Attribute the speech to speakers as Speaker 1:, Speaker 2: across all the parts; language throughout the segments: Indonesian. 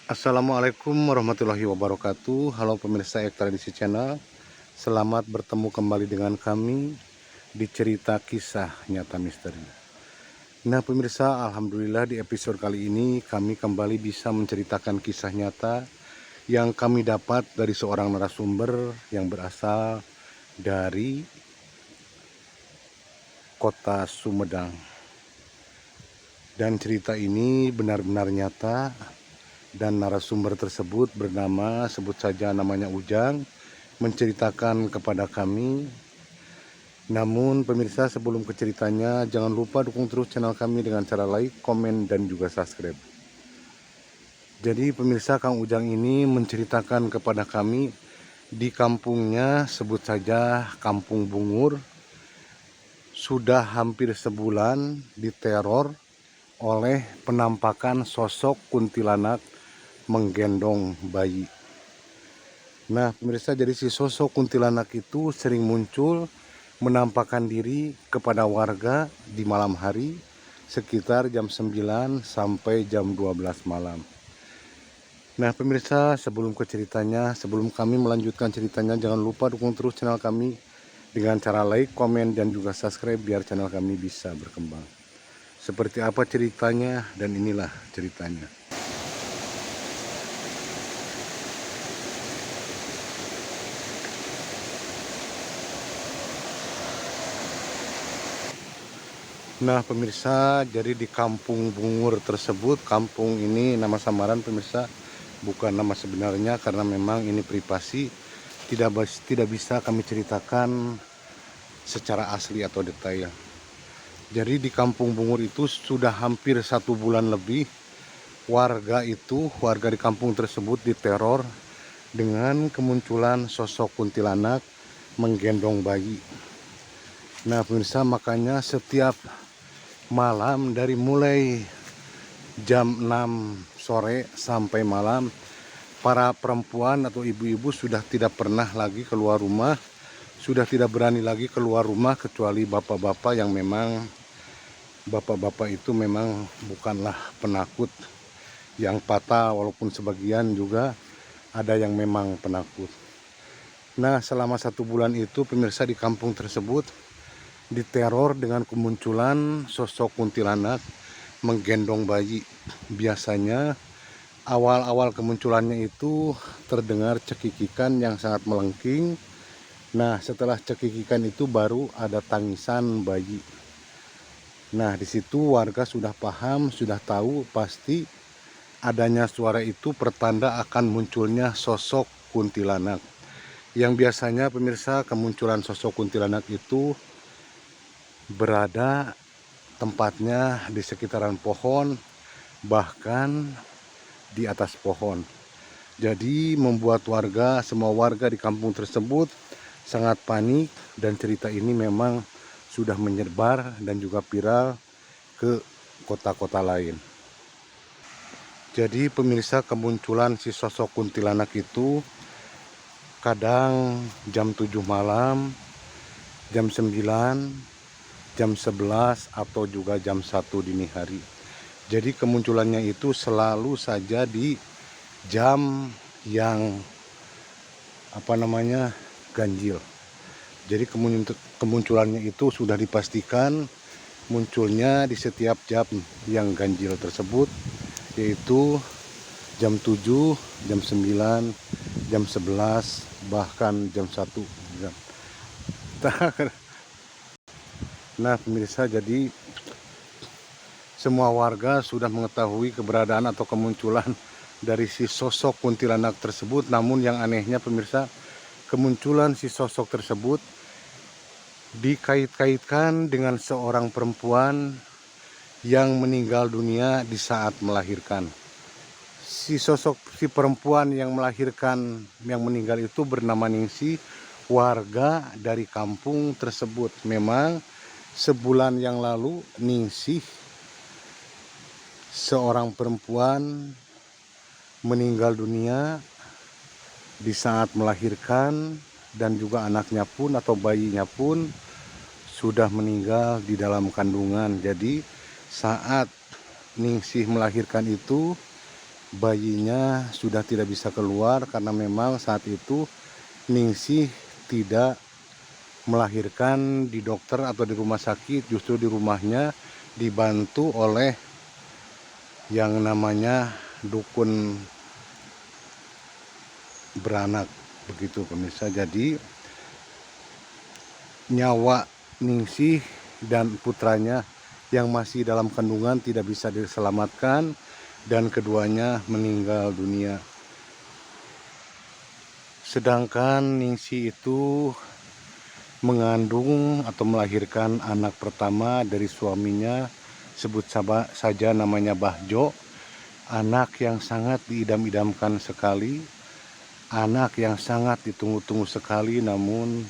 Speaker 1: Assalamualaikum warahmatullahi wabarakatuh. Halo pemirsa Ek Tradisi Channel. Selamat bertemu kembali dengan kami di cerita kisah nyata misteri. Nah pemirsa, alhamdulillah di episode kali ini kami kembali bisa menceritakan kisah nyata yang kami dapat dari seorang narasumber yang berasal dari kota Sumedang. Dan cerita ini benar-benar nyata. Dan narasumber tersebut bernama, sebut saja namanya Ujang, menceritakan kepada kami. Namun pemirsa, sebelum ke ceritanya, jangan lupa dukung terus channel kami dengan cara like, komen, dan juga subscribe. Jadi pemirsa, Kang Ujang ini menceritakan kepada kami di kampungnya, sebut saja Kampung Bungur, sudah hampir sebulan diteror oleh penampakan sosok kuntilanak menggendong bayi. Nah pemirsa, jadi si sosok kuntilanak itu sering muncul menampakkan diri kepada warga di malam hari sekitar jam 9 sampai jam 12 malam. Nah pemirsa, sebelum ke ceritanya, sebelum kami melanjutkan ceritanya, jangan lupa dukung terus channel kami dengan cara like, komen, dan juga subscribe biar channel kami bisa berkembang. Seperti apa ceritanya, dan inilah ceritanya. Nah pemirsa, jadi di Kampung Bungur tersebut, kampung ini nama samaran pemirsa, bukan nama sebenarnya karena memang ini privasi, tidak bisa kami ceritakan secara asli atau detail. Jadi di Kampung Bungur itu sudah hampir 1 bulan lebih warga di kampung tersebut diteror dengan kemunculan sosok kuntilanak menggendong bayi. Nah pemirsa, makanya setiap malam dari mulai jam 6 sore sampai malam, para perempuan atau ibu-ibu sudah tidak pernah lagi keluar rumah, sudah tidak berani lagi keluar rumah, kecuali bapak-bapak yang memang bapak-bapak itu memang bukanlah penakut yang patah, walaupun sebagian juga ada yang memang penakut. Nah selama 1 bulan itu pemirsa, di kampung tersebut diteror dengan kemunculan sosok kuntilanak menggendong bayi. Biasanya awal-awal kemunculannya itu terdengar cekikikan yang sangat melengking. Nah setelah cekikikan itu baru ada tangisan bayi. Nah di situ warga sudah paham, sudah tahu pasti adanya suara itu pertanda akan munculnya sosok kuntilanak. Yang biasanya pemirsa, kemunculan sosok kuntilanak itu berada tempatnya di sekitaran pohon, bahkan di atas pohon. Jadi membuat semua warga di kampung tersebut sangat panik, dan cerita ini memang sudah menyebar dan juga viral ke kota-kota lain. Jadi pemirsa, kemunculan si sosok kuntilanak itu kadang jam 7 malam, jam 9, jam 11, atau juga jam 1 dini hari. Jadi kemunculannya itu selalu saja di jam yang ganjil. Jadi kemunculannya itu sudah dipastikan munculnya di setiap jam yang ganjil tersebut, yaitu jam 7, jam 9, jam 11, bahkan jam 1. Nah pemirsa, jadi semua warga sudah mengetahui keberadaan atau kemunculan dari si sosok kuntilanak tersebut. Namun yang anehnya pemirsa, kemunculan si sosok tersebut dikait-kaitkan dengan seorang perempuan yang meninggal dunia di saat melahirkan. Si perempuan yang melahirkan, yang meninggal itu bernama Ningsih, warga dari kampung tersebut. Memang sebulan yang lalu Ningsih, seorang perempuan, meninggal dunia di saat melahirkan, dan juga anaknya pun atau bayinya pun sudah meninggal di dalam kandungan. Jadi saat Ningsih melahirkan itu, bayinya sudah tidak bisa keluar karena memang saat itu Ningsih tidak melahirkan di dokter atau di rumah sakit, justru di rumahnya dibantu oleh yang namanya dukun beranak, begitu pemirsa. Jadi nyawa Ningsih dan putranya yang masih dalam kandungan tidak bisa diselamatkan dan keduanya meninggal dunia. Sedangkan Ningsih itu mengandung atau melahirkan anak pertama dari suaminya, sebut saja namanya Bahjo, anak yang sangat diidam-idamkan sekali, anak yang sangat ditunggu-tunggu sekali, namun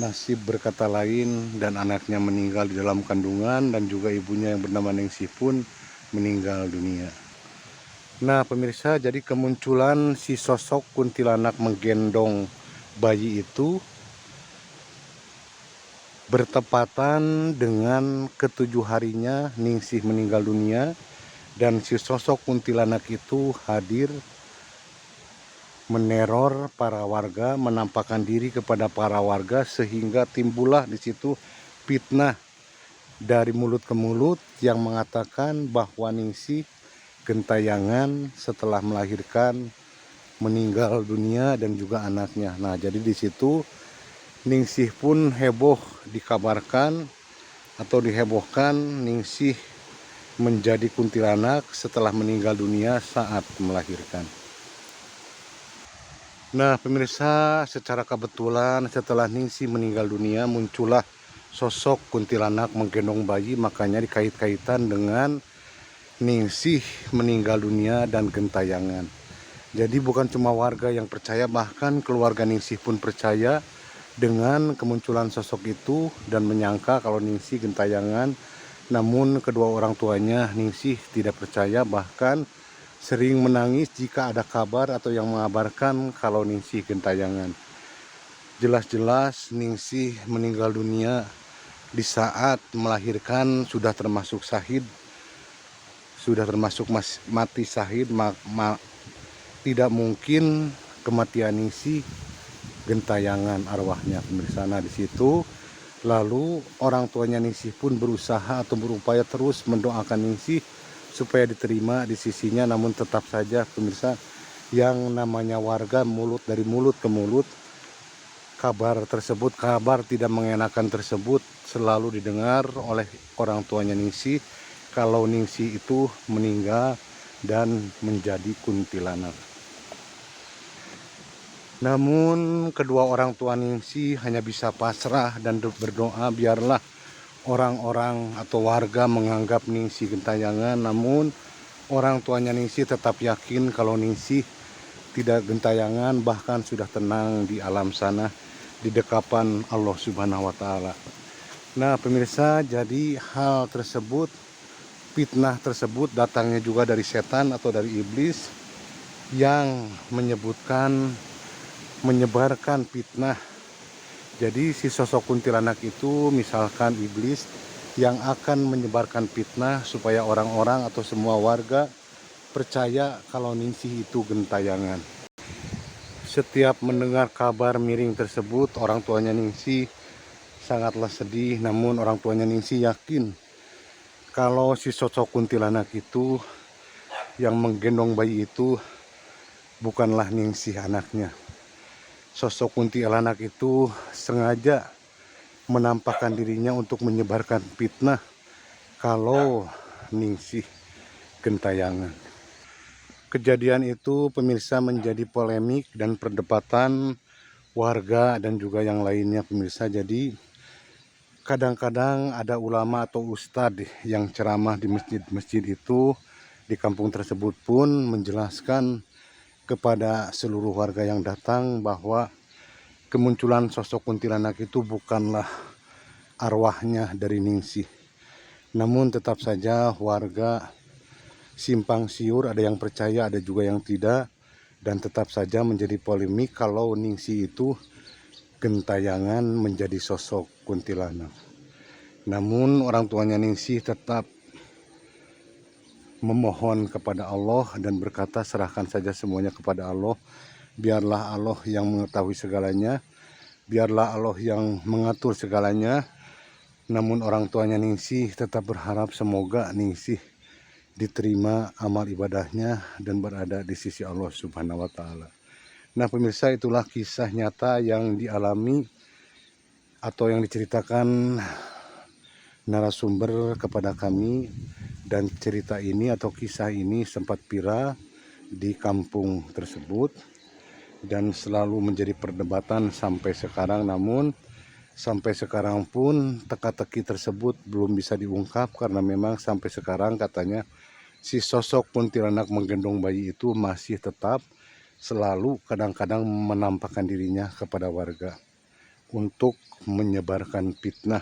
Speaker 1: nasib berkata lain dan anaknya meninggal di dalam kandungan, dan juga ibunya yang bernama Ningsih pun meninggal dunia. Nah pemirsa, jadi kemunculan si sosok kuntilanak menggendong bayi itu bertepatan dengan ketujuh harinya Ningsih meninggal dunia, dan si sosok kuntilanak itu hadir meneror para warga, menampakkan diri kepada para warga, sehingga timbullah di situ fitnah dari mulut ke mulut yang mengatakan bahwa Ningsih gentayangan setelah melahirkan meninggal dunia dan juga anaknya. Nah, jadi di situ Ningsih pun heboh, dikabarkan atau dihebohkan Ningsih menjadi kuntilanak setelah meninggal dunia saat melahirkan. Nah pemirsa, secara kebetulan setelah Ningsih meninggal dunia muncullah sosok kuntilanak menggendong bayi, makanya dikait-kaitan dengan Ningsih meninggal dunia dan gentayangan. Jadi bukan cuma warga yang percaya, bahkan keluarga Ningsih pun percaya dengan kemunculan sosok itu dan menyangka kalau Ningsih gentayangan. Namun kedua orang tuanya Ningsih tidak percaya, bahkan sering menangis jika ada kabar atau yang mengabarkan kalau Ningsih gentayangan. Jelas-jelas Ningsih meninggal dunia di saat melahirkan sudah termasuk syahid, sudah termasuk mati syahid. Tidak mungkin kematian Ningsih gentayangan arwahnya, pemirsa. Nah di situ lalu orang tuanya Ningsih pun berusaha atau berupaya terus mendoakan Ningsih supaya diterima di sisinya, namun tetap saja pemirsa, yang namanya warga mulut dari mulut ke mulut, kabar tidak mengenakan tersebut selalu didengar oleh orang tuanya Ningsih kalau Ningsih itu meninggal dan menjadi kuntilanak. Namun kedua orang tua Ningsih hanya bisa pasrah dan berdoa biarlah orang-orang atau warga menganggap Ningsih gentayangan. Namun orang tuanya Ningsih tetap yakin kalau Ningsih tidak gentayangan, bahkan sudah tenang di alam sana di dekapan Allah Subhanahu wa Ta'ala. Nah pemirsa, jadi hal tersebut, fitnah tersebut datangnya juga dari setan atau dari iblis yang menyebarkan fitnah. Jadi si sosok kuntilanak itu misalkan iblis yang akan menyebarkan fitnah supaya orang-orang atau semua warga percaya kalau Ningsih itu gentayangan. Setiap mendengar kabar miring tersebut, orang tuanya Ningsih sangatlah sedih. Namun orang tuanya Ningsih yakin kalau si sosok kuntilanak itu yang menggendong bayi itu bukanlah Ningsih anaknya. Sosok kuntilanak itu sengaja menampakkan dirinya untuk menyebarkan fitnah kalau Ningsih gentayangan. Kejadian itu pemirsa menjadi polemik dan perdebatan warga dan juga yang lainnya, pemirsa. Jadi kadang-kadang ada ulama atau ustadz yang ceramah di masjid-masjid itu, di kampung tersebut pun menjelaskan kepada seluruh warga yang datang bahwa kemunculan sosok kuntilanak itu bukanlah arwahnya dari Ningsih. Namun tetap saja warga simpang siur, ada yang percaya ada juga yang tidak, dan tetap saja menjadi polemik kalau Ningsih itu gentayangan menjadi sosok kuntilanak. Namun orang tuanya Ningsih tetap memohon kepada Allah dan berkata serahkan saja semuanya kepada Allah. Biarlah Allah yang mengetahui segalanya, biarlah Allah yang mengatur segalanya. Namun orang tuanya Ningsih tetap berharap semoga Ningsih diterima amal ibadahnya dan berada di sisi Allah Subhanahu wa Ta'ala. Nah pemirsa, itulah kisah nyata yang dialami atau yang diceritakan narasumber kepada kami, dan cerita ini atau kisah ini sempat viral di kampung tersebut dan selalu menjadi perdebatan sampai sekarang. Namun sampai sekarang pun teka-teki tersebut belum bisa diungkap karena memang sampai sekarang katanya si sosok kuntilanak menggendong bayi itu masih tetap selalu kadang-kadang menampakkan dirinya kepada warga untuk menyebarkan fitnah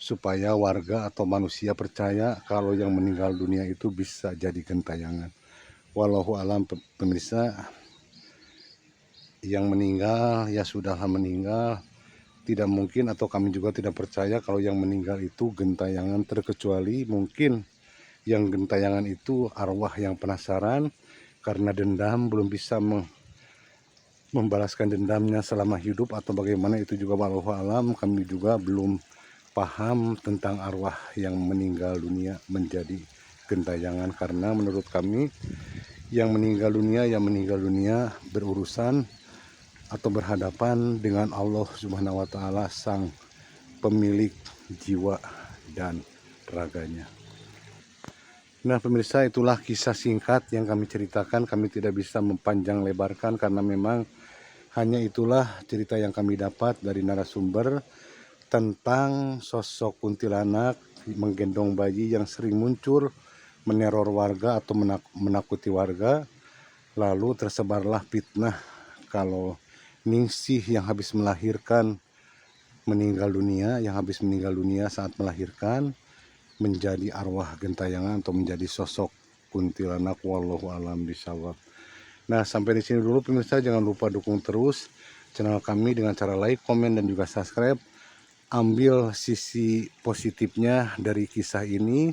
Speaker 1: supaya warga atau manusia percaya kalau yang meninggal dunia itu bisa jadi gentayangan. Wallahu alam pemirsa, yang meninggal ya sudahlah meninggal. Tidak mungkin atau kami juga tidak percaya kalau yang meninggal itu gentayangan, terkecuali mungkin yang gentayangan itu arwah yang penasaran karena dendam, belum bisa membalaskan dendamnya selama hidup atau bagaimana, itu juga wallahu alam. Kami juga belum paham tentang arwah yang meninggal dunia menjadi gentayangan, karena menurut kami yang meninggal dunia berurusan atau berhadapan dengan Allah Subhanahu wa Ta'ala, sang pemilik jiwa dan raganya. Nah pemirsa, itulah kisah singkat yang kami ceritakan. Kami tidak bisa mempanjang lebarkan karena memang hanya itulah cerita yang kami dapat dari narasumber tentang sosok kuntilanak menggendong bayi yang sering muncul meneror warga atau menakuti warga. Lalu tersebarlah fitnah kalau Ningsih yang habis melahirkan meninggal dunia, saat melahirkan menjadi arwah gentayangan atau menjadi sosok kuntilanak. Wallahu alam bishawab. Nah sampai di sini dulu pemirsa, jangan lupa dukung terus channel kami dengan cara like, komen, dan juga subscribe. Ambil sisi positifnya dari kisah ini,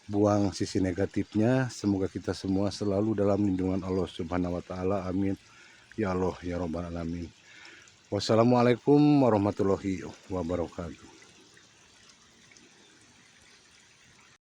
Speaker 1: buang sisi negatifnya. Semoga kita semua selalu dalam lindungan Allah Subhanahu wa Ta'ala. Amin ya Allah ya Rabbal alamin. Wassalamualaikum warahmatullahi wabarakatuh.